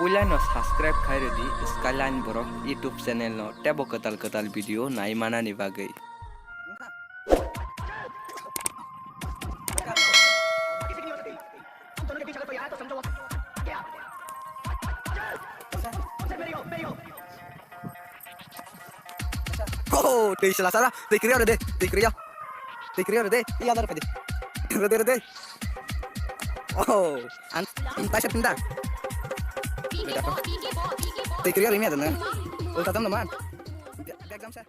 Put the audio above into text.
Ulan no subscribe khairi di sekalian borok YouTube channel no tebo ketal video nai mana ni bagai. Oh, di salah di kiri ada deh, di kiri ada deh, iya ada apa deh, ada deh. Oh, entah siapa pintar. Di kiri ada ini ada nih, ulta teman-teman. Diagram saya,